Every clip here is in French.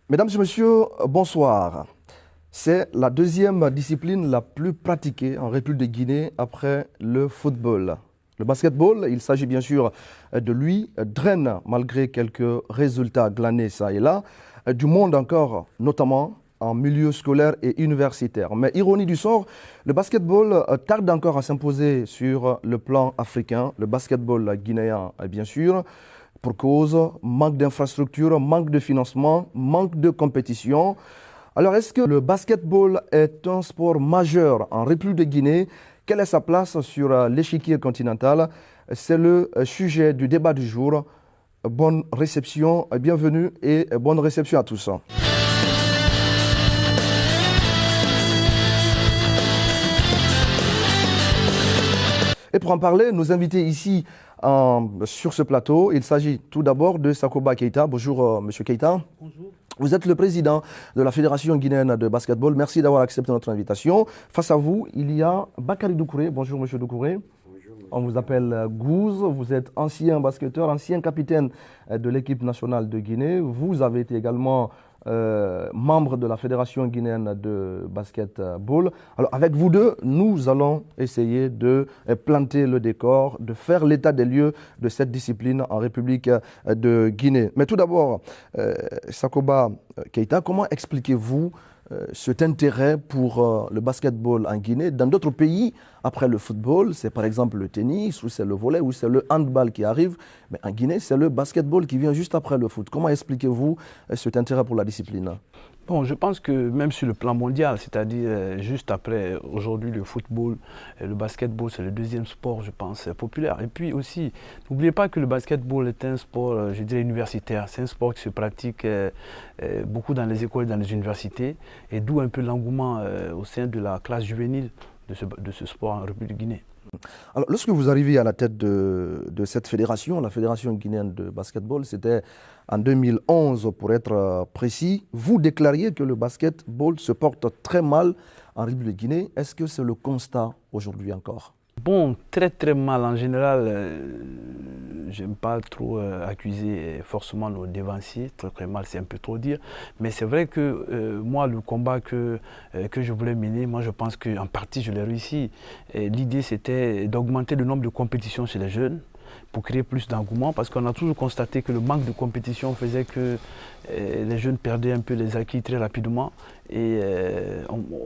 Mesdames et messieurs, bonsoir. C'est la deuxième discipline la plus pratiquée en République de Guinée après le football. Le basketball, il s'agit bien sûr de lui, draine, malgré quelques résultats glanés ça et là, du monde encore, notamment en milieu scolaire et universitaire. Mais ironie du sort, le basketball tarde encore à s'imposer sur le plan africain, le basketball guinéen bien sûr, pour cause manque d'infrastructures, manque de financement, manque de compétition. Alors, est-ce que le basketball est un sport majeur en République de Guinée? Quelle est sa place sur l'échiquier continental? C'est le sujet du débat du jour. Bonne réception, bienvenue et bonne réception à tous. Et pour en parler, nos invités ici sur ce plateau, il s'agit tout d'abord de Sakoba Keita. Bonjour, Monsieur Keita. Bonjour. Vous êtes le président de la Fédération guinéenne de basketball. Merci d'avoir accepté notre invitation. Face à vous, il y a Bakary Doucouré. Bonjour, Monsieur Doucouré. Bonjour. On vous appelle Gouze. Vous êtes ancien basketteur, ancien capitaine de l'équipe nationale de Guinée. Vous avez été également membre de la Fédération guinéenne de basketball. Alors, avec vous deux, nous allons essayer de planter le décor, de faire l'état des lieux de cette discipline en République de Guinée. Mais tout d'abord, Sakoba Keita, comment expliquez-vous cet intérêt pour le basketball en Guinée? Dans d'autres pays, après le football, c'est par exemple le tennis, ou c'est le volley, ou c'est le handball qui arrive. Mais en Guinée, c'est le basketball qui vient juste après le foot. Comment expliquez-vous cet intérêt pour la discipline? Bon, je pense que même sur le plan mondial, c'est-à-dire juste après aujourd'hui le football, le basketball, c'est le deuxième sport, je pense, populaire. Et puis aussi, n'oubliez pas que le basketball est un sport, je dirais, universitaire. C'est un sport qui se pratique beaucoup dans les écoles, dans les universités, et d'où un peu l'engouement au sein de la classe juvénile de ce sport en République de Guinée. Alors, lorsque vous arrivez à la tête de cette fédération, la Fédération guinéenne de basketball, c'était en 2011 pour être précis, vous déclariez que le basketball se porte très mal en République de Guinée. Est-ce que c'est le constat aujourd'hui encore? Bon, très très mal en général. J'aime pas trop accuser forcément nos dévanciers. Très très mal, c'est un peu trop dire. Mais c'est vrai que moi, le combat que je voulais mener, moi je pense qu'en partie je l'ai réussi. L'idée c'était d'augmenter le nombre de compétitions chez les jeunes pour créer plus d'engouement, parce qu'on a toujours constaté que le manque de compétition faisait que les jeunes perdaient un peu les acquis très rapidement et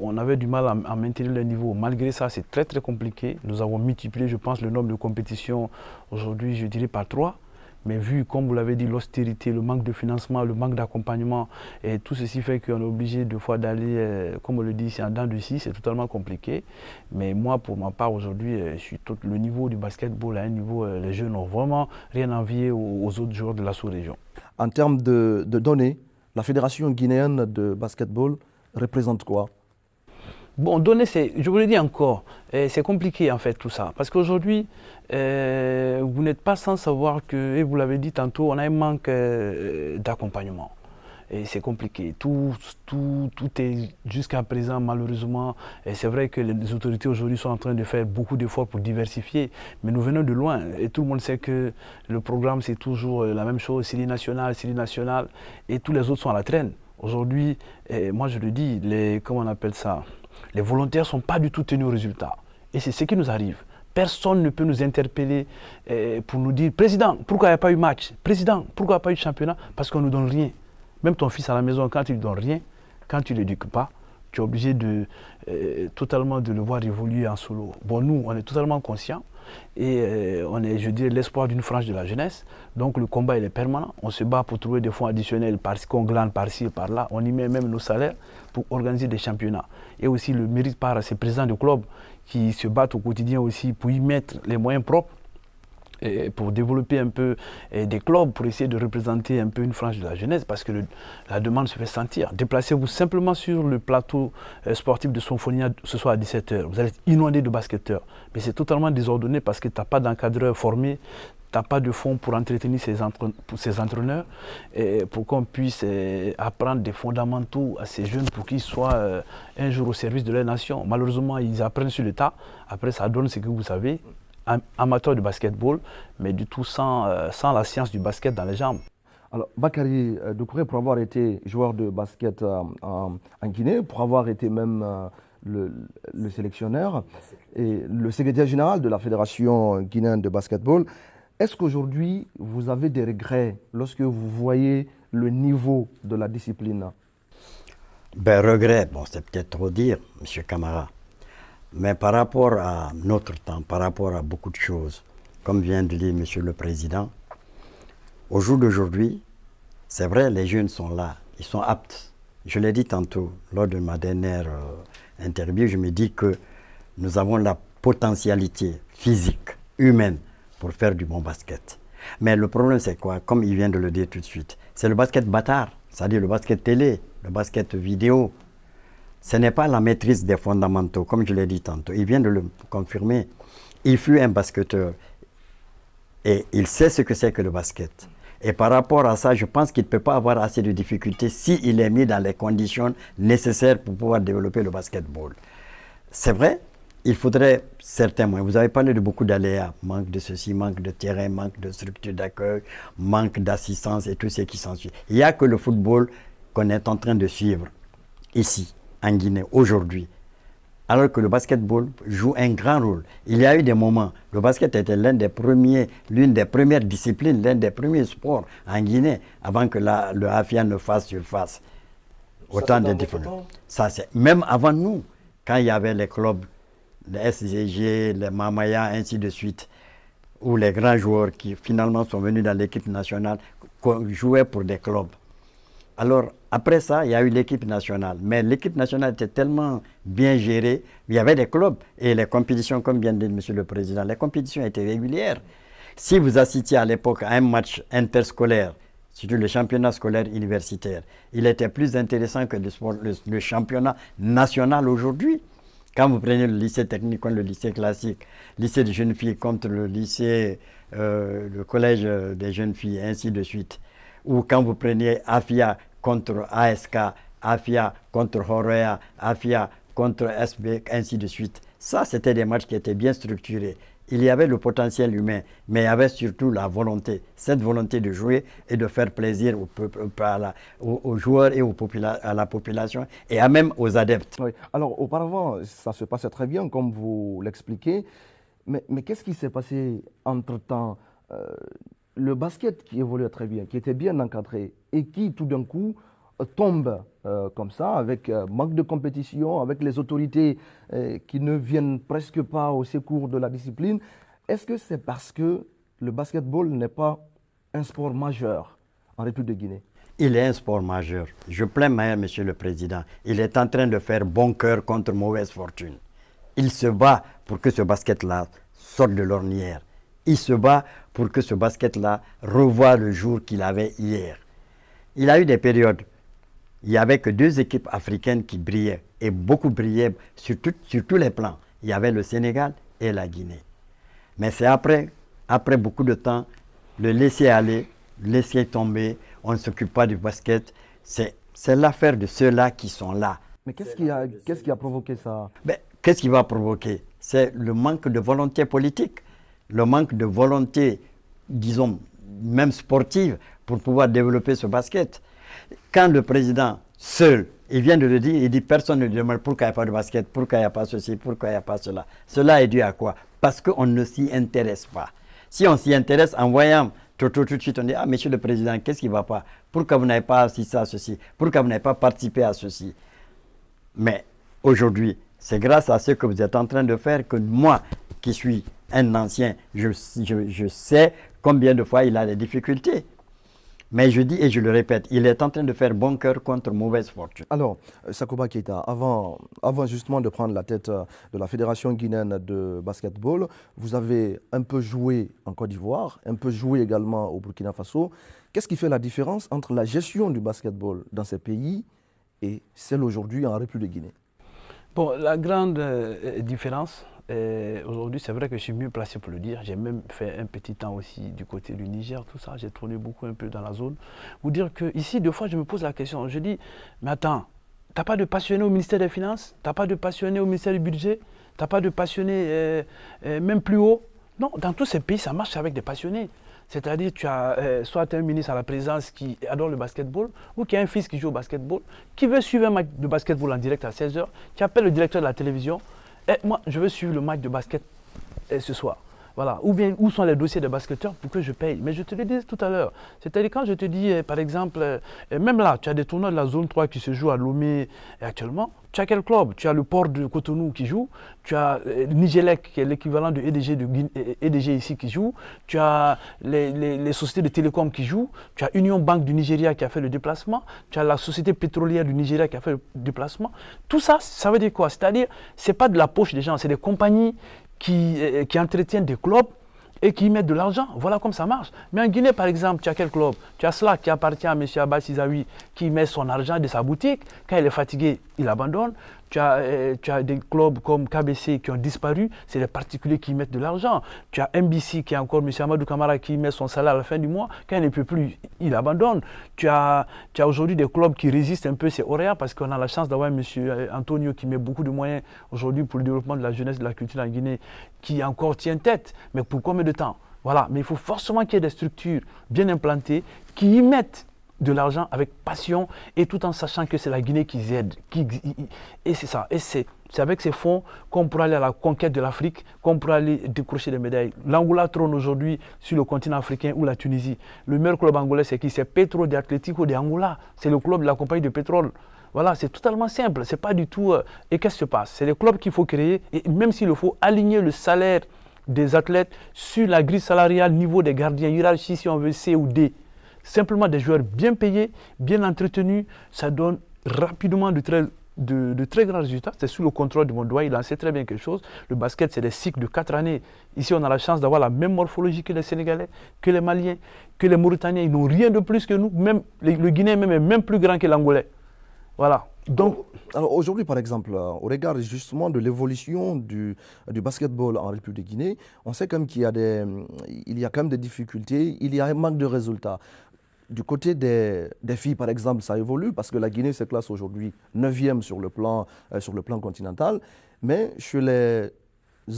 on avait du mal à maintenir le niveau. Malgré ça, c'est très très compliqué. Nous avons multiplié, je pense, le nombre de compétitions aujourd'hui, je dirais par 3. Mais vu, comme vous l'avez dit, l'austérité, le manque de financement, le manque d'accompagnement, et tout ceci fait qu'on est obligé de fois d'aller, comme on le dit ici, en dents de scie, c'est totalement compliqué. Mais moi, pour ma part, aujourd'hui, le niveau du basketball à un niveau, les jeunes n'ont vraiment rien envié aux autres joueurs de la sous-région. En termes de données, la Fédération guinéenne de basketball représente quoi? Bon, donner, je vous le dis encore, c'est compliqué en fait tout ça. Parce qu'aujourd'hui, vous n'êtes pas sans savoir que, et vous l'avez dit tantôt, on a un manque d'accompagnement. Et c'est compliqué. Tout est jusqu'à présent, malheureusement, et c'est vrai que les autorités aujourd'hui sont en train de faire beaucoup d'efforts pour diversifier, mais nous venons de loin. Et tout le monde sait que le programme, c'est toujours la même chose, série nationale, et tous les autres sont à la traîne. Aujourd'hui, moi je le dis, comment on appelle ça? Les volontaires ne sont pas du tout tenus au résultat. Et c'est ce qui nous arrive. Personne ne peut nous interpeller pour nous dire « Président, pourquoi il n'y a pas eu match? Président, pourquoi il n'y a pas eu championnat ?» Parce qu'on ne nous donne rien. Même ton fils à la maison, quand il ne donne rien, quand tu ne l'éduques pas, tu es obligé totalement de le voir évoluer en solo. Bon, nous, on est totalement conscients et on est, je dirais, l'espoir d'une frange de la jeunesse. Donc le combat, il est permanent. On se bat pour trouver des fonds additionnels parce qu'on glane par-ci et par-là. On y met même nos salaires pour organiser des championnats. Et aussi le mérite par à ces présidents de clubs qui se battent au quotidien aussi pour y mettre les moyens propres. Et pour développer un peu des clubs, pour essayer de représenter un peu une frange de la jeunesse, parce que la demande se fait sentir. Déplacez-vous simplement sur le plateau sportif de Sonfonia ce soir à 17h. Vous allez être inondé de basketteurs. Mais c'est totalement désordonné parce que tu n'as pas d'encadreur formé, tu n'as pas de fonds pour entretenir ces entraîneurs, et pour qu'on puisse apprendre des fondamentaux à ces jeunes pour qu'ils soient un jour au service de leur nation. Malheureusement, ils apprennent sur le tas. Après, ça donne ce que vous savez. Amateur de basketball, mais du tout sans la science du basket dans les jambes. Alors, Bakary Doucouré, pour avoir été joueur de basket en Guinée, pour avoir été même le sélectionneur et le secrétaire général de la Fédération guinéenne de basketball, est-ce qu'aujourd'hui, vous avez des regrets lorsque vous voyez le niveau de la discipline? Ben, regret, bon, c'est peut-être trop dire, M. Camara. Mais par rapport à notre temps, par rapport à beaucoup de choses, comme vient de dire M. le Président, au jour d'aujourd'hui, c'est vrai, les jeunes sont là, ils sont aptes. Je l'ai dit tantôt, lors de ma dernière interview, je me dis que nous avons la potentialité physique, humaine, pour faire du bon basket. Mais le problème, c'est quoi? Comme il vient de le dire tout de suite, c'est le basket bâtard, c'est-à-dire le basket télé, le basket vidéo. Ce n'est pas la maîtrise des fondamentaux, comme je l'ai dit tantôt. Il vient de le confirmer. Il fut un basketteur et il sait ce que c'est que le basket. Et par rapport à ça, je pense qu'il ne peut pas avoir assez de difficultés s'il est mis dans les conditions nécessaires pour pouvoir développer le basketball. C'est vrai, il faudrait certains moyens. Vous avez parlé de beaucoup d'aléas, manque de ceci, manque de terrain, manque de structure d'accueil, manque d'assistance et tout ce qui s'ensuit. Il n'y a que le football qu'on est en train de suivre ici, en Guinée, aujourd'hui. Alors que le basketball joue un grand rôle. Il y a eu des moments, le basket était l'une des premières disciplines, l'un des premiers sports en Guinée, avant que le AFIA ne fasse surface. Autant de différences. Ça, c'est même avant nous, quand il y avait les clubs, les SCG, les Mamaya, ainsi de suite, où les grands joueurs qui finalement sont venus dans l'équipe nationale jouaient pour des clubs. Alors, après ça, il y a eu l'équipe nationale. Mais l'équipe nationale était tellement bien gérée. Il y avait des clubs et les compétitions, comme vient de dire M. le Président, les compétitions étaient régulières. Si vous assistiez à l'époque à un match interscolaire, surtout le championnat scolaire universitaire, il était plus intéressant que le championnat national aujourd'hui. Quand vous prenez le lycée technique contre le lycée classique, lycée de jeunes filles contre le lycée, le collège des jeunes filles, ainsi de suite. Ou quand vous preniez AFIA contre ASK, AFIA contre Horea, AFIA contre SB, ainsi de suite. Ça, c'était des matchs qui étaient bien structurés. Il y avait le potentiel humain, mais il y avait surtout la volonté, cette volonté de jouer et de faire plaisir aux joueurs et à la population et même aux adeptes. Oui. Alors, auparavant, ça se passait très bien, comme vous l'expliquez, mais qu'est-ce qui s'est passé entre-temps? Le basket qui évoluait très bien, qui était bien encadré et qui tout d'un coup tombe comme ça, avec manque de compétition, avec les autorités qui ne viennent presque pas au secours de la discipline. Est-ce que c'est parce que le basketball n'est pas un sport majeur en République de Guinée? Il est un sport majeur. Je plains Monsieur le Président. Il est en train de faire bon cœur contre mauvaise fortune. Il se bat pour que ce basket-là sorte de l'ornière. Il se bat pour que ce basket-là revoie le jour qu'il avait hier. Il a eu des périodes. Il n'y avait que 2 équipes africaines qui brillaient, et beaucoup brillaient sur tous les plans. Il y avait le Sénégal et la Guinée. Mais c'est après beaucoup de temps, le laisser aller, laisser tomber, on ne s'occupe pas du basket. C'est l'affaire de ceux-là qui sont là. Mais qu'est-ce qui a provoqué ça? Qu'est-ce qui va provoquer? C'est le manque de volonté politique. Le manque de volonté, disons, même sportive, pour pouvoir développer ce basket. Quand le président seul, il vient de le dire, il dit personne ne lui demande pourquoi il n'y a pas de basket, pourquoi il n'y a pas ceci, pourquoi il n'y a pas cela. Cela est dû à quoi? Parce qu'on ne s'y intéresse pas. Si on s'y intéresse en voyant tout de suite, on dit, ah, monsieur le président, qu'est-ce qui ne va pas? Pourquoi vous n'avez pas assisté à ceci? Pourquoi vous n'avez pas participé à ceci? Mais aujourd'hui, c'est grâce à ce que vous êtes en train de faire que moi, qui suis un ancien, je sais combien de fois il a des difficultés. Mais je dis et je le répète, il est en train de faire bon cœur contre mauvaise fortune. Alors, Sakoba Keita, avant justement de prendre la tête de la Fédération guinéenne de basketball, vous avez un peu joué en Côte d'Ivoire, un peu joué également au Burkina Faso. Qu'est-ce qui fait la différence entre la gestion du basketball dans ces pays et celle aujourd'hui en République de Guinée? Bon, la grande différence, aujourd'hui, c'est vrai que je suis mieux placé pour le dire. J'ai même fait un petit temps aussi du côté du Niger, tout ça. J'ai tourné beaucoup un peu dans la zone. Vous dire que ici, 2 fois, je me pose la question. Je dis, mais attends, t'as pas de passionné au ministère des Finances? T'as pas de passionné au ministère du Budget? T'as pas de passionné même plus haut? Non, dans tous ces pays, ça marche avec des passionnés. C'est-à-dire, tu as soit un ministre à la présidence qui adore le basketball, ou qui a un fils qui joue au basketball, qui veut suivre un match de basketball en direct à 16h, qui appelle le directeur de la télévision, et moi, je veux suivre le match de basket ce soir. Voilà. Ou bien, où sont les dossiers des basketteurs pour que je paye? Mais je te le disais tout à l'heure. C'est-à-dire, quand je te dis, par exemple, même là, tu as des tournois de la zone 3 qui se jouent à Lomé actuellement. Tu as quel club? Tu as le port de Cotonou qui joue. Tu as Nigelec, qui est l'équivalent de EDG ici, qui joue. Tu as les sociétés de télécom qui jouent. Tu as Union Bank du Nigeria qui a fait le déplacement. Tu as la société pétrolière du Nigeria qui a fait le déplacement. Tout ça, ça veut dire quoi? C'est-à-dire, ce n'est pas de la poche des gens, c'est des compagnies qui entretiennent des clubs et qui y mettent de l'argent. Voilà comme ça marche. Mais en Guinée, par exemple, tu as quel club? Tu as cela qui appartient à M. Abbas Izaoui, qui met son argent de sa boutique. Quand il est fatigué, il abandonne. Tu as des clubs comme KBC qui ont disparu. C'est les particuliers qui y mettent de l'argent. Tu as MBC qui est encore M. Amadou Kamara qui met son salaire à la fin du mois. Quand il ne peut plus, il abandonne. Tu as aujourd'hui des clubs qui résistent un peu, c'est Auréa, parce qu'on a la chance d'avoir M. Antonio qui met beaucoup de moyens aujourd'hui pour le développement de la jeunesse et de la culture en Guinée, qui encore tient tête. Mais pour combien de temps? Voilà. Mais il faut forcément qu'il y ait des structures bien implantées qui y mettent de l'argent avec passion et tout en sachant que c'est la Guinée qui aide. Et c'est ça. Et c'est avec ces fonds qu'on pourra aller à la conquête de l'Afrique, qu'on pourra aller décrocher des médailles. L'Angola trône aujourd'hui sur le continent africain ou la Tunisie. Le meilleur club angolais, c'est qui? C'est Petro de Atlético de Angola. C'est le club de la compagnie de pétrole. Voilà, c'est totalement simple. C'est pas du tout... Et qu'est-ce qui se passe? C'est les clubs qu'il faut créer. Et même s'il le faut, aligner le salaire des athlètes sur la grille salariale, niveau des gardiens, hiérarchie, si on veut, C ou D. Simplement des joueurs bien payés, bien entretenus, ça donne rapidement de très grands résultats. C'est sous le contrôle de mon doigt, il en sait très bien quelque chose. Le basket, c'est des cycles de 4 années. Ici, on a la chance d'avoir la même morphologie que les Sénégalais, que les Maliens, que les Mauritaniens. Ils n'ont rien de plus que nous. Même, le Guinéen même est même plus grand que l'Angolais. Voilà. Donc, alors aujourd'hui, par exemple, au regard justement de l'évolution du basketball en République de Guinée, on sait quand même qu'il y a quand même des difficultés, il y a un manque de résultats. Du côté des filles, par exemple, ça évolue parce que la Guinée se classe aujourd'hui 9e sur le plan continental. Mais chez les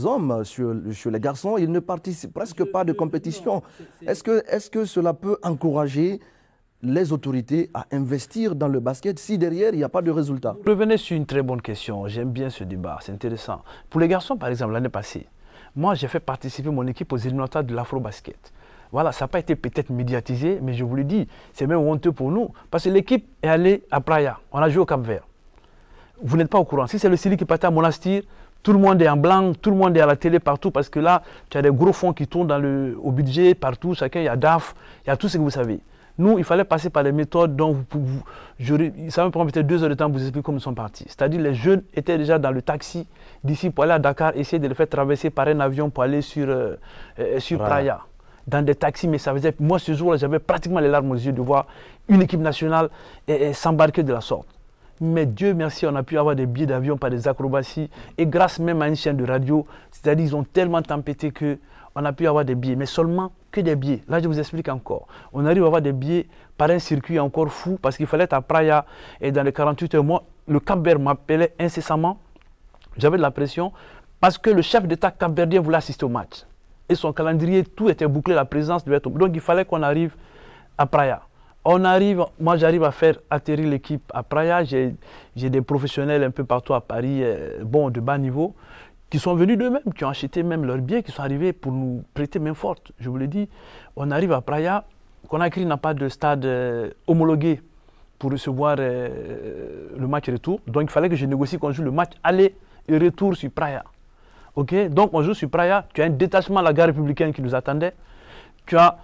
hommes, chez les garçons, ils ne participent presque pas de compétition. Est-ce que cela peut encourager les autorités à investir dans le basket si derrière il n'y a pas de résultat? Revenez sur une très bonne question. J'aime bien ce débat, c'est intéressant. Pour les garçons, par exemple, l'année passée, moi j'ai fait participer mon équipe aux éliminatoires de l'Afro-Basket. Voilà, ça n'a pas été peut-être médiatisé, mais je vous le dis, c'est même honteux pour nous. Parce que l'équipe est allée à Praia, on a joué au Cap-Vert. Vous n'êtes pas au courant. Si c'est le Sili qui partait à Monastir, tout le monde est en blanc, tout le monde est à la télé partout, parce que là, tu as des gros fonds qui tournent au budget, partout, chacun, il y a DAF, il y a tout ce que vous savez. Nous, il fallait passer par des méthodes dont ça me prend peut-être 2 heures de temps pour vous expliquer comment ils sont partis. C'est-à-dire les jeunes étaient déjà dans le taxi d'ici pour aller à Dakar, essayer de les faire traverser par un avion pour aller sur Praia. Dans des taxis, mais ça faisait... Moi, ce jour-là, j'avais pratiquement les larmes aux yeux de voir une équipe nationale s'embarquer de la sorte. Mais Dieu merci, on a pu avoir des billets d'avion par des acrobaties et grâce même à une chaîne de radio, c'est-à-dire ils ont tellement tempêté qu'on a pu avoir des billets, mais seulement que des billets. Là, je vous explique encore. On arrive à avoir des billets par un circuit encore fou parce qu'il fallait être à Praia et dans les 48 heures, moi, le Cap-Vert m'appelait incessamment. J'avais de la pression parce que le chef d'État cap-verdien voulait assister au match. Et son calendrier, tout était bouclé, la présence devait être... Donc il fallait qu'on arrive à Praia. Moi j'arrive à faire atterrir l'équipe à Praia. J'ai des professionnels un peu partout à Paris, de bas niveau, qui sont venus d'eux-mêmes, qui ont acheté même leurs billets, qui sont arrivés pour nous prêter main forte. Je vous l'ai dit, on arrive à Praia, Conakry n'a pas de stade homologué pour recevoir le match retour. Donc il fallait que je négocie qu'on joue le match aller et retour sur Praia. Okay? Donc on joue sur Praia, tu as un détachement à la gare républicaine qui nous attendait. Tu as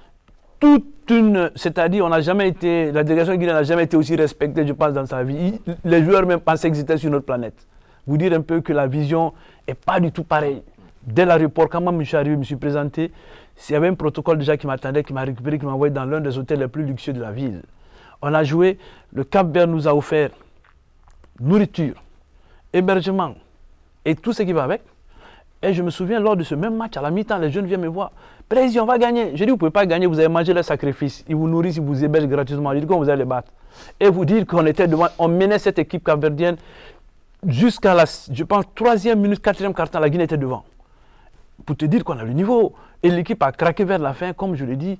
toute une... C'est-à-dire, la délégation guinéenne n'a jamais été aussi respectée, je pense, dans sa vie. Les joueurs même pensaient qu'ils étaient sur notre planète. Vous dire un peu que la vision n'est pas du tout pareille. Dès l'aéroport, quand moi je suis arrivé, je me suis présenté, il y avait un protocole déjà qui m'attendait, qui m'a récupéré, qui m'a envoyé dans l'un des hôtels les plus luxueux de la ville. On a joué, le Cap-Vert nous a offert nourriture, hébergement et tout ce qui va avec. Et je me souviens, lors de ce même match, à la mi-temps, les jeunes viennent me voir. Président, on va gagner. Je dis, vous ne pouvez pas gagner, vous avez mangé le sacrifice. Ils vous nourrissent, ils vous hébergent gratuitement. Je dis, comment vous allez les battre? Et vous dire qu'on était devant, on menait cette équipe capverdienne jusqu'à la, je pense, 3e minute, 4e quart-temps, la Guinée était devant. Pour te dire qu'on a le niveau. Et l'équipe a craqué vers la fin, comme je l'ai dit.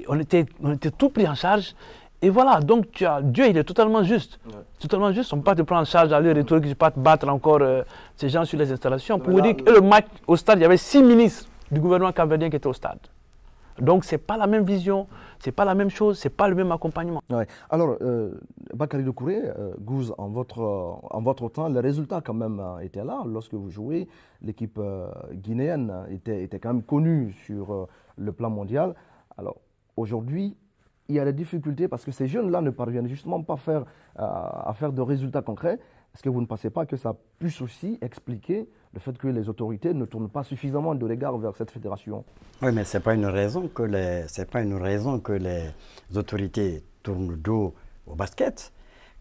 On était tout pris en charge. Et voilà, donc Dieu, il est totalement juste. Ouais. Totalement juste. On ne peut pas te prendre en charge, aller retour, que je ne pas te battre encore ces gens sur les installations. Pour vous dire que le match au stade, il y avait 6 ministres du gouvernement capverdien qui étaient au stade. Donc, ce n'est pas la même vision, ce n'est pas la même chose, ce n'est pas le même accompagnement. Ouais. Alors, Bakary Doucouré, Gouze, en votre temps, les résultats quand même étaient là. Lorsque vous jouez, l'équipe guinéenne était quand même connue sur le plan mondial. Alors, aujourd'hui, il y a des difficultés parce que ces jeunes-là ne parviennent justement pas à faire de résultats concrets. Est-ce que vous ne pensez pas que ça puisse aussi expliquer le fait que les autorités ne tournent pas suffisamment de regard vers cette fédération? Oui, mais ce n'est pas une raison que les autorités tournent le dos au basket.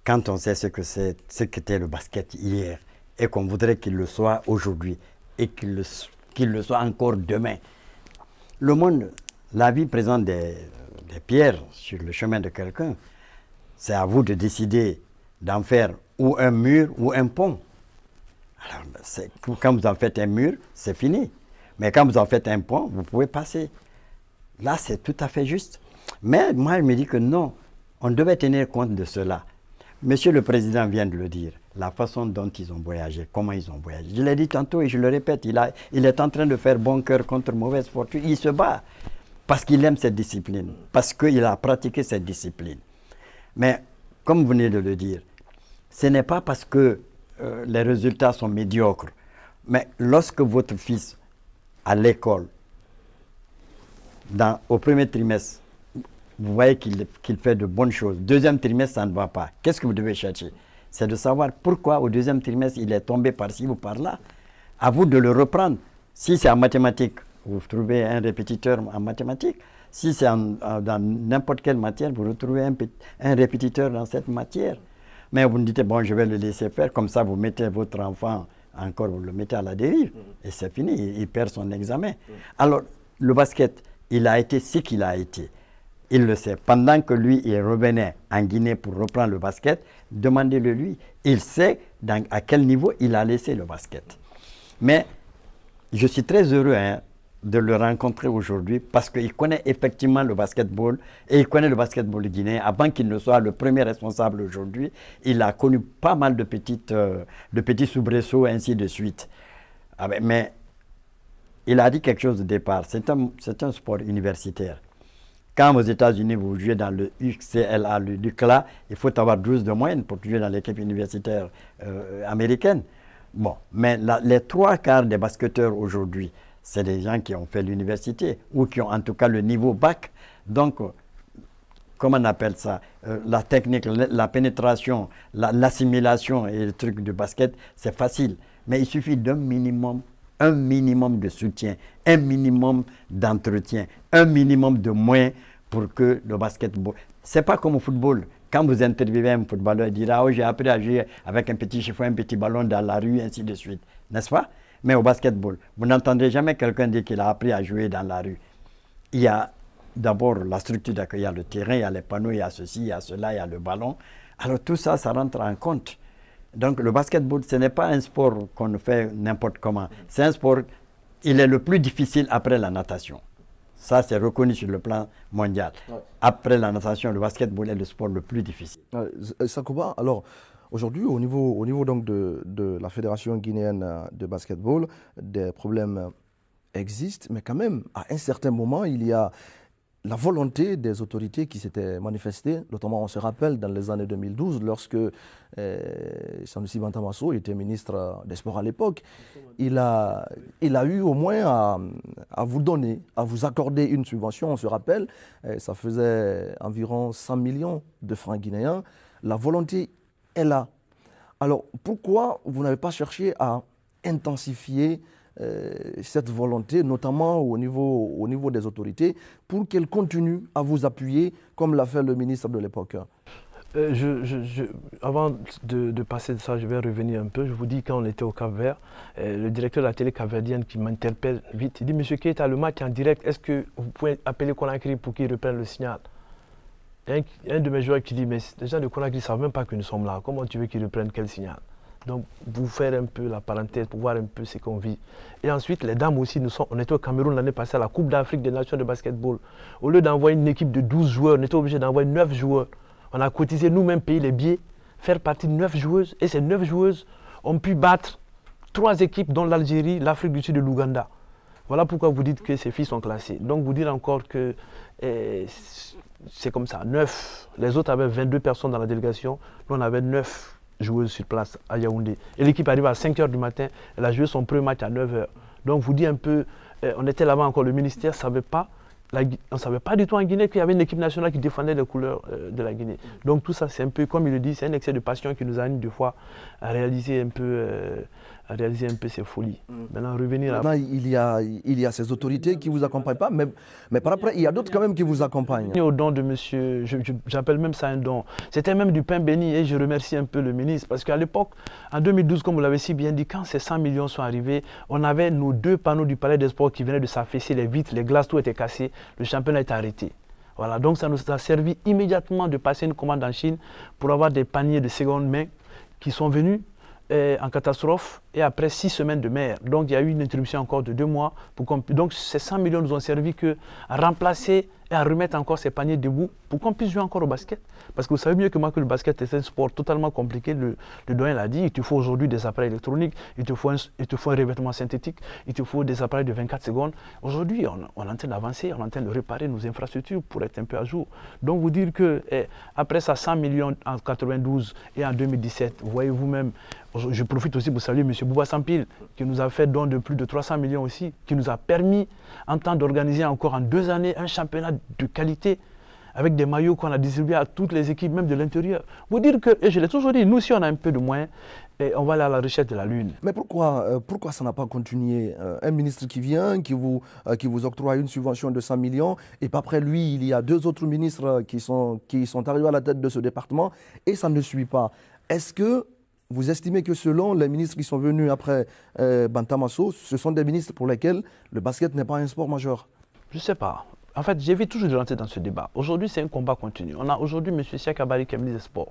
Quand on sait ce qu'était le basket hier et qu'on voudrait qu'il le soit aujourd'hui et qu'il le soit encore demain. Le monde, la vie présente des pierres sur le chemin de quelqu'un. C'est à vous de décider d'en faire ou un mur ou un pont. Alors, quand vous en faites un mur, c'est fini. Mais quand vous en faites un pont, vous pouvez passer. Là, c'est tout à fait juste. Mais moi, je me dis que non, on devait tenir compte de cela. Monsieur le Président vient de le dire, la façon dont ils ont voyagé, comment ils ont voyagé. Je l'ai dit tantôt et je le répète, il est en train de faire bon cœur contre mauvaise fortune. Il se bat parce qu'il aime cette discipline, parce qu'il a pratiqué cette discipline. Mais, comme vous venez de le dire, ce n'est pas parce que les résultats sont médiocres. Mais lorsque votre fils, à l'école, au premier trimestre, vous voyez qu'il fait de bonnes choses. Deuxième trimestre, ça ne va pas. Qu'est-ce que vous devez chercher? C'est de savoir pourquoi au deuxième trimestre, il est tombé par-ci ou par-là. À vous de le reprendre. Si c'est en mathématiques, vous trouvez un répétiteur en mathématiques. Si c'est dans n'importe quelle matière, vous retrouvez un répétiteur dans cette matière. Mais vous me dites, bon, je vais le laisser faire, comme ça vous mettez votre enfant, encore vous le mettez à la dérive, et c'est fini, il perd son examen. Alors, le basket, il a été ce qu'il a été. Il le sait. Pendant que lui, il revenait en Guinée pour reprendre le basket, demandez-le lui. Il sait à quel niveau il a laissé le basket. Mais je suis très heureux de le rencontrer aujourd'hui parce qu'il connaît effectivement le basketball et il connaît le basketball guinéen. Avant qu'il ne soit le premier responsable aujourd'hui, il a connu pas mal de petits soubresauts, ainsi de suite. Mais il a dit quelque chose au départ, c'est un sport universitaire. Quand aux États-Unis, vous jouez dans le UCLA, le UCLA, il faut avoir 12 de moyenne pour jouer dans l'équipe universitaire américaine. Bon, mais les 3/4 des basketteurs aujourd'hui, c'est des gens qui ont fait l'université ou qui ont en tout cas le niveau bac. Donc, comment on appelle ça? La technique, la pénétration, l'assimilation et le truc du basket, c'est facile. Mais il suffit d'un minimum, de soutien, un minimum d'entretien, un minimum de moyens pour que le basketball... C'est pas comme au football. Quand vous interviewez un footballeur, il dira « Oh, j'ai appris à jouer avec un petit chiffon, un petit ballon dans la rue, ainsi de suite. » N'est-ce pas? Mais au basketball, vous n'entendrez jamais quelqu'un dire qu'il a appris à jouer dans la rue. Il y a d'abord la structure d'accueil, il y a le terrain, il y a les panneaux, il y a ceci, il y a cela, il y a le ballon. Alors tout ça, ça rentre en compte. Donc le basketball, ce n'est pas un sport qu'on fait n'importe comment. C'est un sport, il est le plus difficile après la natation. Ça, c'est reconnu sur le plan mondial. Ouais. Après la natation, le basketball est le sport le plus difficile. Sankouba, alors, aujourd'hui, au niveau donc de la Fédération guinéenne de basketball, des problèmes existent, mais quand même, à un certain moment, il y a la volonté des autorités qui s'étaient manifestées, notamment on se rappelle dans les années 2012, lorsque Sanusi Bantamasso était ministre des Sports à l'époque, il a eu au moins à vous donner, à vous accorder une subvention, on se rappelle, ça faisait environ 100 millions de francs guinéens. La volonté est là. Alors pourquoi vous n'avez pas cherché à intensifier cette volonté, notamment au niveau des autorités, pour qu'elles continuent à vous appuyer, comme l'a fait le ministre de l'époque? Avant de passer de ça, je vais revenir un peu. Je vous dis, quand on était au Cap-Vert, le directeur de la télé capverdienne qui m'interpelle vite, il dit « Monsieur Keita, le match en direct, est-ce que vous pouvez appeler Conakry pour qu'il reprenne le signal ?» Un de mes joueurs qui dit « Mais les gens de Conakry ne savent même pas que nous sommes là. Comment tu veux qu'ils reprennent quel signal ?» Donc, vous faire un peu la parenthèse pour voir un peu ce qu'on vit. Et ensuite, les dames aussi, on était au Cameroun l'année passée à la Coupe d'Afrique des Nations de basketball. Au lieu d'envoyer une équipe de 12 joueurs, on était obligé d'envoyer 9 joueurs. On a cotisé nous-mêmes, payé les billets, faire partie de 9 joueuses. Et ces 9 joueuses ont pu battre 3 équipes, dont l'Algérie, l'Afrique du Sud et l'Ouganda. Voilà pourquoi vous dites que ces filles sont classées. Donc, vous dire encore que c'est comme ça, 9. Les autres avaient 22 personnes dans la délégation. Nous, on avait 9 joueuses sur place à Yaoundé. Et l'équipe arrive à 5 h du matin. Elle a joué son premier match à 9 h. Donc, vous dites un peu, on était là-bas encore, le ministère ne savait pas. On ne savait pas du tout en Guinée qu'il y avait une équipe nationale qui défendait les couleurs de la Guinée. Donc tout ça, c'est un peu, comme il le dit, c'est un excès de passion qui nous anime des fois à réaliser un peu ces folies. Maintenant, revenir Maintenant, il y a ces autorités qui ne vous accompagnent pas, mais par après, il y a d'autres quand même qui vous accompagnent. Au don de monsieur, j'appelle même ça un don. C'était même du pain béni et je remercie un peu le ministre parce qu'à l'époque, en 2012, comme vous l'avez si bien dit, quand ces 100 millions sont arrivés, on avait nos 2 panneaux du Palais des Sports qui venaient de s'affaisser, les vitres, les glaces, tout était cassé. Le championnat est arrêté. Voilà, donc ça nous a servi immédiatement de passer une commande en Chine pour avoir des paniers de seconde main qui sont venus en catastrophe et après 6 semaines de mer. Donc il y a eu une interruption encore de 2 mois. Donc ces 100 millions nous ont servi à remplacer et à remettre encore ces paniers debout pour qu'on puisse jouer encore au basket. Parce que vous savez mieux que moi que le basket est un sport totalement compliqué. Le doyen l'a dit, il te faut aujourd'hui des appareils électroniques, il te faut un revêtement synthétique, il te faut des appareils de 24 secondes. Aujourd'hui, on est en train d'avancer, on est en train de réparer nos infrastructures pour être un peu à jour. Donc vous dire que après ça, 100 millions en 92 et en 2017, vous voyez vous-même, je profite aussi pour saluer M. Bouba Sampil, qui nous a fait don de plus de 300 millions aussi, qui nous a permis en temps d'organiser encore en 2 années un championnat de qualité avec des maillots qu'on a distribués à toutes les équipes, même de l'intérieur. Vous dire que, et je l'ai toujours dit, nous aussi on a un peu de moyens, et on va aller à la recherche de la Lune. Mais pourquoi ça n'a pas continué? Un ministre qui vient, qui vous octroie une subvention de 100 millions, et puis après lui, il y a 2 autres ministres qui sont arrivés à la tête de ce département, et ça ne suit pas. Est-ce que vous estimez que selon les ministres qui sont venus après Bantamasso, ce sont des ministres pour lesquels le basket n'est pas un sport majeur? Je ne sais pas. En fait, j'évite toujours de rentrer dans ce débat. Aujourd'hui, c'est un combat continu. On a aujourd'hui M. Siak Abari, qui est ministre des Sports,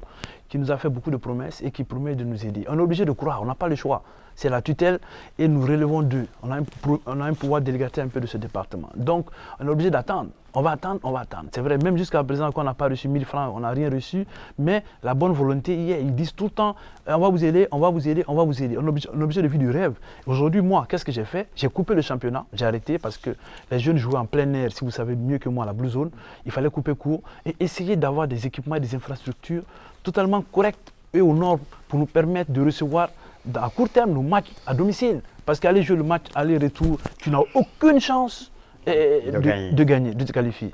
qui nous a fait beaucoup de promesses et qui promet de nous aider. On est obligé de croire, on n'a pas le choix. C'est la tutelle et nous relevons d'eux. On a un pouvoir délégateur un peu de ce département. Donc, on est obligé d'attendre. On va attendre, on va attendre. C'est vrai, même jusqu'à présent, quand on n'a pas reçu 1000 francs, on n'a rien reçu. Mais la bonne volonté, hier, ils disent tout le temps, on va vous aider, on va vous aider, on va vous aider. On est obligé de vivre du rêve. Aujourd'hui, moi, qu'est-ce que j'ai fait? J'ai coupé le championnat, j'ai arrêté parce que les jeunes jouaient en plein air, si vous savez mieux que moi, la Blue Zone. Il fallait couper court et essayer d'avoir des équipements et des infrastructures totalement correctes et aux normes pour nous permettre de recevoir à court terme nos matchs à domicile. Parce qu'aller jouer le match aller-retour, tu n'as aucune chance de gagner, de te qualifier.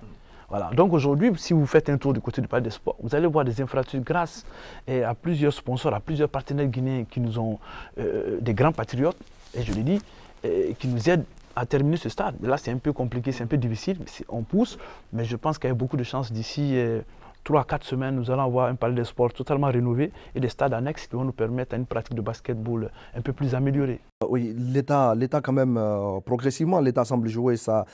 Voilà. Donc aujourd'hui, si vous faites un tour du côté du Palais des Sports, vous allez voir des infrastructures grâce à plusieurs sponsors, à plusieurs partenaires guinéens qui nous ont des grands patriotes, et je l'ai dit, qui nous aident à terminer ce stade. Là, c'est un peu compliqué, c'est un peu difficile, on pousse, mais je pense qu'il y a beaucoup de chances d'ici 3 à 4 semaines, nous allons avoir un palais de sport totalement rénové et des stades annexes qui vont nous permettre une pratique de basketball un peu plus améliorée. Oui, l'État quand même, progressivement, l'État semble jouer sa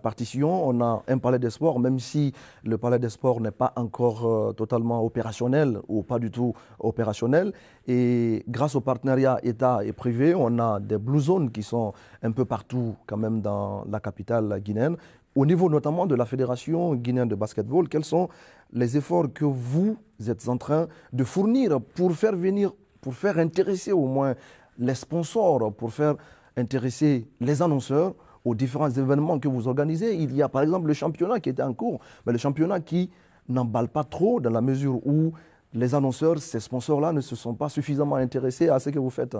partition. On a un palais des sports, même si le palais des sports n'est pas encore totalement opérationnel ou pas du tout opérationnel. Et grâce au partenariat État et privé, on a des blue zones qui sont un peu partout quand même dans la capitale guinéenne. Au niveau notamment de la Fédération guinéenne de basketball, quels sont les efforts que vous êtes en train de fournir pour faire intéresser au moins les sponsors, pour faire intéresser les annonceurs aux différents événements que vous organisez? Il y a par exemple le championnat qui était en cours, mais le championnat qui n'emballe pas trop dans la mesure où les annonceurs, ces sponsors-là ne se sont pas suffisamment intéressés à ce que vous faites.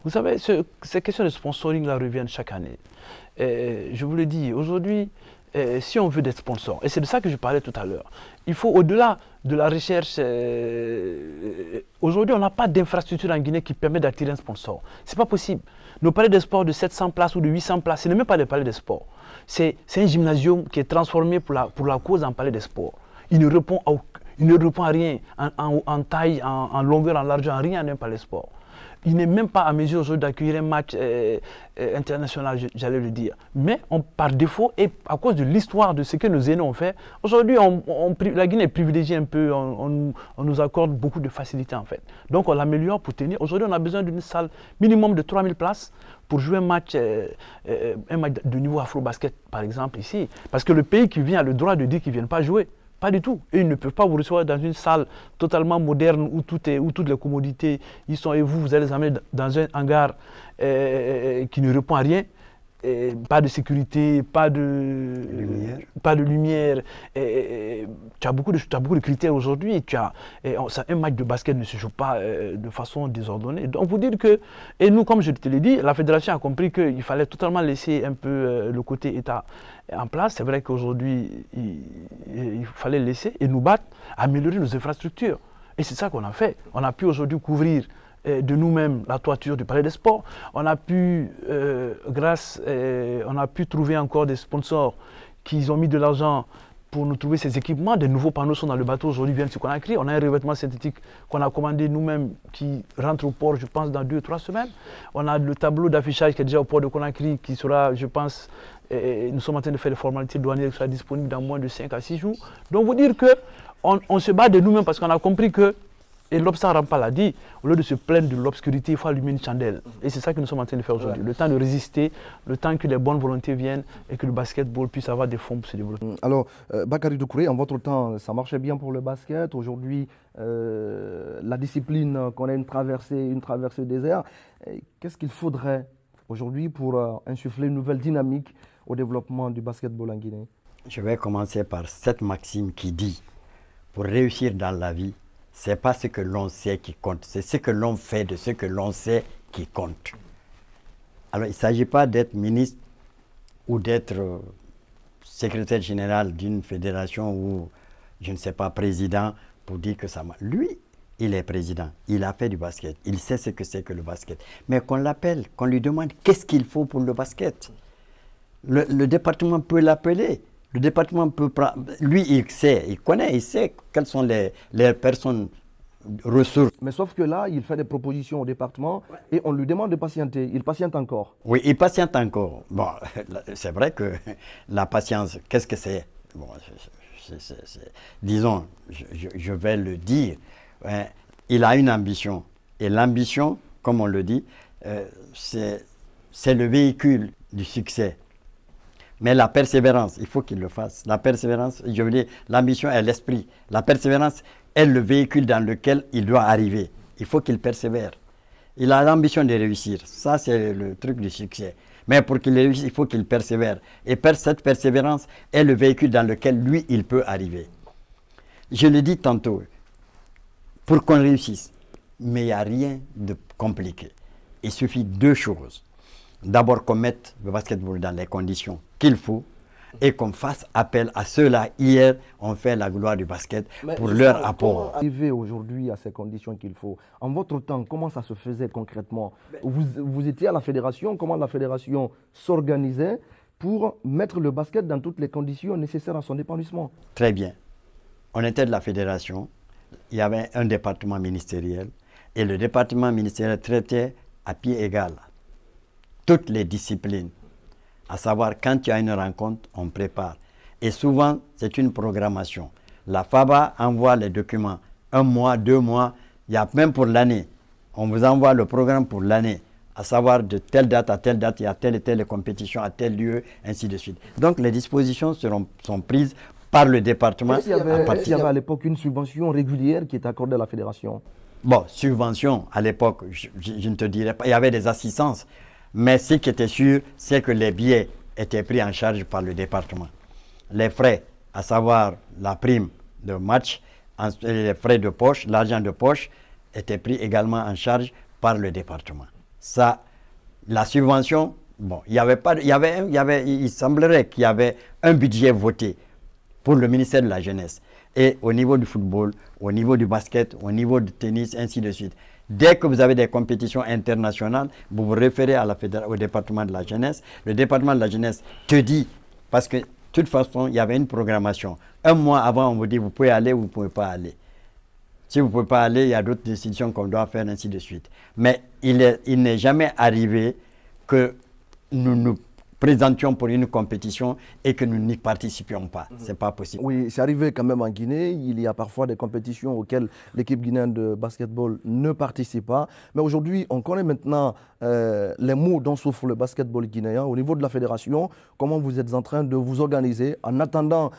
Vous savez, ces questions de sponsoring-là reviennent chaque année. Je vous le dis, aujourd'hui, si on veut des sponsors, et c'est de ça que je parlais tout à l'heure, il faut au-delà de la recherche, aujourd'hui on n'a pas d'infrastructure en Guinée qui permet d'attirer un sponsor. Ce n'est pas possible. Nos palais de sport de 700 places ou de 800 places, ce n'est même pas des palais de sport. C'est un gymnasium qui est transformé pour la cause en palais de sport. Il ne répond à rien en taille, en longueur, en largeur, en rien d'un palais de sport. il n'est même pas à mesure aujourd'hui d'accueillir un match international, j'allais le dire. Mais par défaut et à cause de l'histoire de ce que nos aînés ont fait, aujourd'hui, la Guinée est privilégiée un peu, on nous accorde beaucoup de facilité en fait. Donc on l'améliore pour tenir. Aujourd'hui, on a besoin d'une salle minimum de 3000 places pour jouer un match de niveau afro-basket, par exemple, ici. Parce que le pays qui vient a le droit de dire qu'ils ne viennent pas jouer. Pas du tout. Et ils ne peuvent pas vous recevoir dans une salle totalement moderne où toutes les commodités y sont et vous allez les amener dans un hangar qui ne répond à rien. Pas de sécurité, pas de lumière. Tu as beaucoup de critères aujourd'hui. Un match de basket ne se joue pas de façon désordonnée. Donc, vous dire que, et nous, comme je te l'ai dit, la fédération a compris qu'il fallait totalement laisser un peu le côté État en place. C'est vrai qu'aujourd'hui, il fallait laisser et nous battre, améliorer nos infrastructures. Et c'est ça qu'on a fait. On a pu aujourd'hui couvrir de nous-mêmes la toiture du Palais des Sports. On a pu, on a pu trouver encore des sponsors qui ont mis de l'argent pour nous trouver ces équipements. Des nouveaux panneaux sont dans le bateau aujourd'hui, viennent sur Conakry. On a un revêtement synthétique qu'on a commandé nous-mêmes qui rentre au port, je pense, dans 2 ou 3 semaines. On a le tableau d'affichage qui est déjà au port de Conakry qui sera, je pense, nous sommes en train de faire les formalités douanières qui sera disponible dans moins de 5 à 6 jours. Donc, vous dire qu'on se bat de nous-mêmes parce qu'on a compris que, et l'Obsa Rampa l'a dit, au lieu de se plaindre de l'obscurité, il faut allumer une chandelle. Et c'est ça que nous sommes en train de faire aujourd'hui. Le temps de résister, le temps que les bonnes volontés viennent et que le basketball puisse avoir des fonds pour se développer. Alors, Bakary Doucouré, en votre temps, ça marchait bien pour le basket. Aujourd'hui, la discipline qu'on a une traversée désert. Qu'est-ce qu'il faudrait aujourd'hui pour insuffler une nouvelle dynamique au développement du basketball en Guinée? Je vais commencer par cette maxime qui dit, pour réussir dans la vie, ce n'est pas ce que l'on sait qui compte, c'est ce que l'on fait de ce que l'on sait qui compte. Alors, il ne s'agit pas d'être ministre ou d'être secrétaire général d'une fédération ou, je ne sais pas, président pour dire que ça marche. Lui, il est président, il a fait du basket, il sait ce que c'est que le basket. Mais qu'on l'appelle, qu'on lui demande qu'est-ce qu'il faut pour le basket. Le département peut l'appeler. Le département peut prendre, lui il sait, il connaît, il sait quelles sont les personnes ressources. Mais sauf que là, il fait des propositions au département et on lui demande de patienter. Il patiente encore. Oui, il patiente encore. Bon, c'est vrai que la patience, qu'est-ce que c'est? Bon, disons, je vais le dire, hein, il a une ambition. Et l'ambition, comme on le dit, c'est le véhicule du succès. Mais la persévérance, il faut qu'il le fasse. La persévérance, je veux dire, l'ambition est l'esprit. La persévérance est le véhicule dans lequel il doit arriver. Il faut qu'il persévère. Il a l'ambition de réussir. Ça, c'est le truc du succès. Mais pour qu'il réussisse, il faut qu'il persévère. Et cette persévérance est le véhicule dans lequel, lui, il peut arriver. Je l'ai dit tantôt, pour qu'on réussisse, mais il n'y a rien de compliqué. Il suffit 2 choses. D'abord qu'on mette le basketball dans les conditions qu'il faut et qu'on fasse appel à ceux-là. Hier, on fait la gloire du basket pour leur apport. Comment arriver aujourd'hui à ces conditions qu'il faut? En votre temps, comment ça se faisait concrètement? Vous étiez à la fédération, comment la fédération s'organisait pour mettre le basket dans toutes les conditions nécessaires à son épanouissement? Très bien. On était de la fédération, il y avait un département ministériel et le département ministériel traitait à pied égal toutes les disciplines, à savoir quand il y a une rencontre, on prépare. Et souvent, c'est une programmation. La FABA envoie les documents 1 mois, 2 mois, il y a même pour l'année. On vous envoie le programme pour l'année, à savoir de telle date à telle date, il y a telle et telle compétition à tel lieu, ainsi de suite. Donc les dispositions sont prises par le département. Il y avait à l'époque une subvention régulière qui était accordée à la fédération? Bon, subvention, à l'époque, je ne te dirais pas, il y avait des assistances. Mais ce qui était sûr, c'est que les billets étaient pris en charge par le département. Les frais, à savoir la prime de match, les frais de poche, l'argent de poche, étaient pris également en charge par le département. Ça, la subvention, bon, il semblerait qu'il y avait un budget voté pour le ministère de la Jeunesse. Et au niveau du football, au niveau du basket, au niveau du tennis, ainsi de suite. Dès que vous avez des compétitions internationales, vous vous référez au département de la jeunesse. Le département de la jeunesse te dit, parce que de toute façon, il y avait une programmation. 1 mois avant, on vous dit, vous pouvez aller ou vous ne pouvez pas aller. Si vous ne pouvez pas aller, il y a d'autres décisions qu'on doit faire, ainsi de suite. Mais il n'est jamais arrivé que nous nous présentions pour une compétition et que nous n'y participions pas. Ce n'est pas possible. Oui, c'est arrivé quand même en Guinée. Il y a parfois des compétitions auxquelles l'équipe guinéenne de basketball ne participe pas. Mais aujourd'hui, on connaît maintenant les maux dont souffre le basketball guinéen. Au niveau de la fédération, comment vous êtes en train de vous organiser en attendant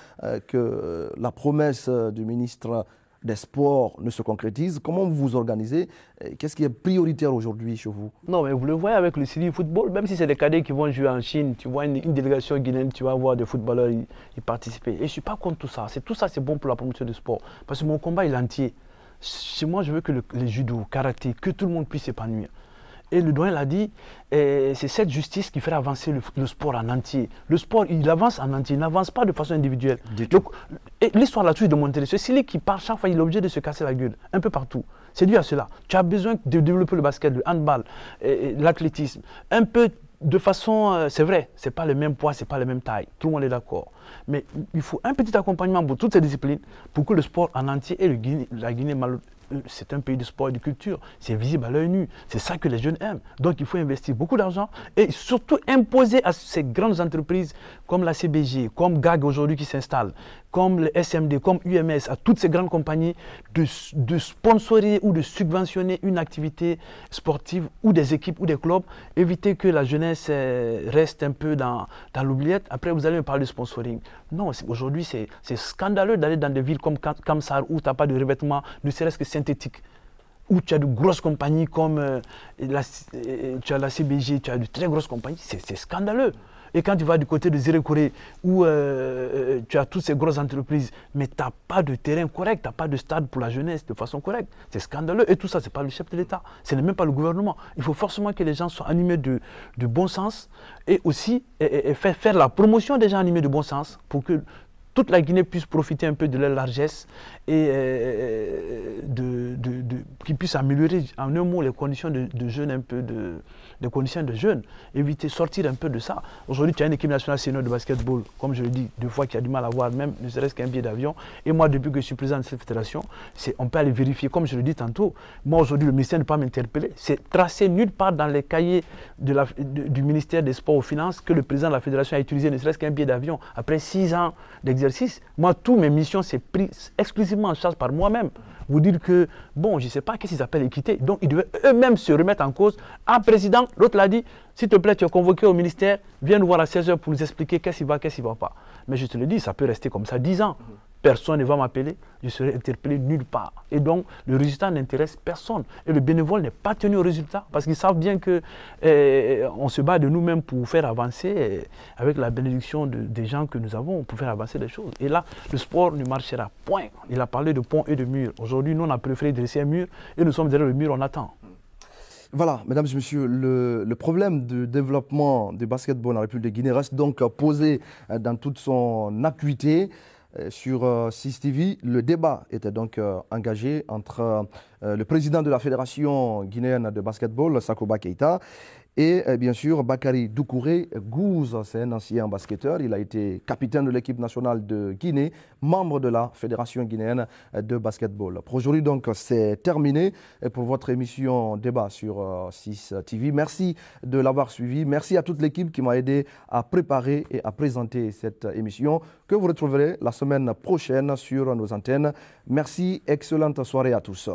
que la promesse du ministre des sports ne se concrétise? Comment vous vous organisez? Qu'est-ce qui est prioritaire aujourd'hui chez vous? Non, mais vous le voyez avec le Syrie Football, même si c'est des cadets qui vont jouer en Chine, tu vois une délégation guinéenne, tu vas voir des footballeurs y participer. Et je ne suis pas contre tout ça. Tout ça, c'est bon pour la promotion du sport. Parce que mon combat, il est entier. Chez moi, je veux que les judo, karaté, que tout le monde puisse s'épanouir. Et le doyen l'a dit, c'est cette justice qui fait avancer le sport en entier. Le sport, il avance en entier, il n'avance pas de façon individuelle. Donc, l'histoire là-dessus de Monterrey, c'est celui qui part chaque fois, il est obligé de se casser la gueule, un peu partout. C'est dû à cela. Tu as besoin de développer le basket, le handball, l'athlétisme, un peu de façon, c'est vrai, ce n'est pas le même poids, ce n'est pas la même taille, tout le monde est d'accord. Mais il faut un petit accompagnement pour toutes ces disciplines, pour que le sport en entier et la Guinée, c'est un pays de sport et de culture, c'est visible à l'œil nu, c'est ça que les jeunes aiment. Donc il faut investir beaucoup d'argent et surtout imposer à ces grandes entreprises comme la CBG, comme GAG aujourd'hui qui s'installe, comme le SMD, comme UMS, à toutes ces grandes compagnies de sponsoriser ou de subventionner une activité sportive ou des équipes ou des clubs, éviter que la jeunesse reste un peu dans l'oubliette. Après vous allez me parler de sponsoring. Non, aujourd'hui c'est scandaleux d'aller dans des villes comme Kamsar où tu n'as pas de revêtement, ne serait-ce que synthétique, où tu as de grosses compagnies comme tu as la CBG, tu as de très grosses compagnies, c'est scandaleux. Et quand tu vas du côté de Zérekoré, où tu as toutes ces grosses entreprises, mais tu n'as pas de terrain correct, tu n'as pas de stade pour la jeunesse de façon correcte, c'est scandaleux. Et tout ça, ce n'est pas le chef de l'État, ce n'est même pas le gouvernement. Il faut forcément que les gens soient animés de bon sens et aussi faire la promotion des gens animés de bon sens pour que toute la Guinée puisse profiter un peu de leur largesse et qu'ils puissent améliorer en un mot les conditions de jeunes, un peu des conditions de jeunes, éviter, sortir un peu de ça. Aujourd'hui, tu as une équipe nationale senior de basketball, comme je le dis, deux fois qui a du mal à avoir même ne serait-ce qu'un billet d'avion. Et moi, depuis que je suis président de cette fédération, on peut aller vérifier, comme je le dis tantôt. Moi, aujourd'hui, le ministère ne peut pas m'interpeller. C'est tracé nulle part dans les cahiers du ministère des Sports aux Finances que le président de la fédération a utilisé ne serait-ce qu'un billet d'avion. Après 6 ans d'exercice, moi, toutes mes missions, c'est pris exclusivement en charge par moi-même. Vous dire que, bon, je ne sais pas qu'est-ce qu'ils appellent équité. Donc, ils devaient eux-mêmes se remettre en cause. Un président, l'autre l'a dit, s'il te plaît, tu es convoqué au ministère, viens nous voir à 16h pour nous expliquer qu'est-ce qui va, qu'est-ce qui ne va pas. Mais je te le dis, ça peut rester comme ça 10 ans. Personne ne va m'appeler, je serai interpellé nulle part. Et donc, le résultat n'intéresse personne. Et le bénévole n'est pas tenu au résultat parce qu'ils savent bien qu'on se bat de nous-mêmes pour faire avancer, avec la bénédiction des gens que nous avons, pour faire avancer les choses. Et là, le sport ne marchera point. Il a parlé de pont et de mur. Aujourd'hui, nous, on a préféré dresser un mur et nous sommes derrière le mur, on attend. Voilà, mesdames et messieurs, le problème de développement du basketball en République de Guinée reste donc posé dans toute son acuité. Sur 6 TV, le débat était donc engagé entre le président de la Fédération guinéenne de basketball, Sakoba Keita, et bien sûr Bakary Doucouré Gouze, c'est un ancien basketteur, il a été capitaine de l'équipe nationale de Guinée, membre de la Fédération guinéenne de basketball. Pour aujourd'hui donc c'est terminé pour votre émission débat sur 6 TV. Merci de l'avoir suivi, merci à toute l'équipe qui m'a aidé à préparer et à présenter cette émission que vous retrouverez la semaine prochaine sur nos antennes. Merci, excellente soirée à tous.